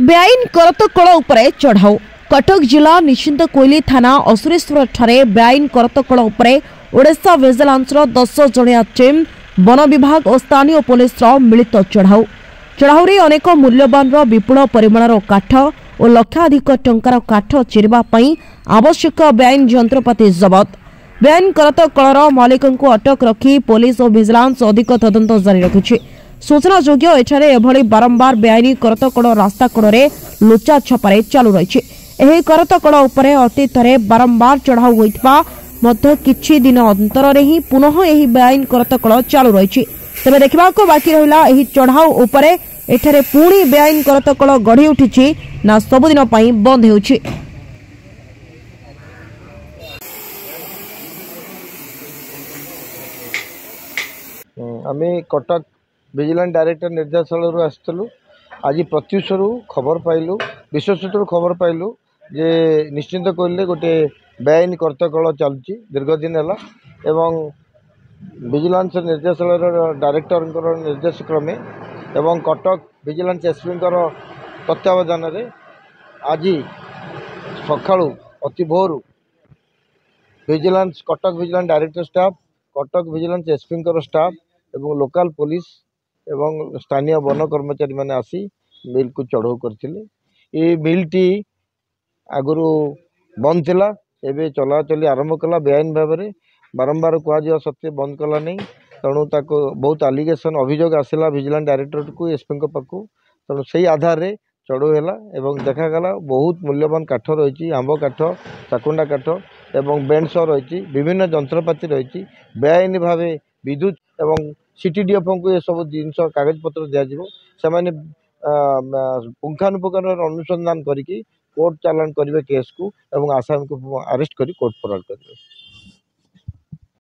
बेआईन करतकल उपरे चढ़ाऊ कटक जिला निश्चिंत कोइली थाना असुरेश्वर ठारे बेआईन करतकल उपरे ओडिशा विजिलेंस 10 जणिया टीम वन विभाग और स्थानीय पुलिस मिलित चढ़ाऊ चढ़ाऊ अनेक मूल्यवान विपुल परिमाणर काठ और लक्षाधिक टंकार काठ चिरिबा पई आवश्यक बेआईन यंत्रपाति जबत बेआईन करतकलर मालिक को अटक रखी पुलिस और विजिलेंस अधिक तदंत जारी रखिछि। सूचना योग्य एठारे एभली बारंबार बेआईन करतकल रास्ता कड़े लुचा छपारे चालू रही करतकल उपरे अतीतरे बारंबार चढ़ाऊ होइतबा मध्य किछि दिन अंतर ही पुनः यही बेआईन करतकल चालू रही तेज देखा बाकी रहा चढ़ाऊ उपरे एठारे पुणी बेआईन करतकल गढ़ी उठी ना सबुदिन बंद होउछि। आमे कटक विजिलेंस डायरेक्टर निर्देशालय आसलु आज प्रत्युषर खबर पाइलु विश्व सूत्र खबर पाइलु जे निश्चिंत कोइले गोटे बेआईन करतकल चलुची दीर्घ दिन है एवं विजिलेंस निर्देशालय डायरेक्टर निर्देश क्रमे एवं कटक विजिलेंस एसपी तत्वावधान आज सका अति भोर vigilance Cuttack vigilance director staff Cuttack vigilance SP staff एवं लोकल पुलिस एवं स्थानीय वन कर्मचारी मैंने आसी मिल को चढ़ाऊ करते ये मिल टी आगु बंद थिला एबे चलाचली आरंभ कला बेआईन भाव में बारंबार कहुआ सत्वे बंद कला नहीं तेणु ताको बहुत आलिगेसन अभियोग आसला विजिलेंस डायरेक्टर को एसपी पाखु तेणु से आधार रे चढ़ाऊ है एवं देखागला बहुत मूल्यवान काठ रही आंब काठ चाकुंडा काठ एवं बेंच रही विभिन्न जंत्रपाति रही बेआईन भाव विद्युत एवं सीटीडीएफ को ये सब जिनस कागज पत्र दिज्व से पुंखानुपुंख अनुसंधान करके कोर्ट चालान करेंगे केस को एवं आसामी को अरेस्ट कर कोर्ट फरवर्ड करेंगे।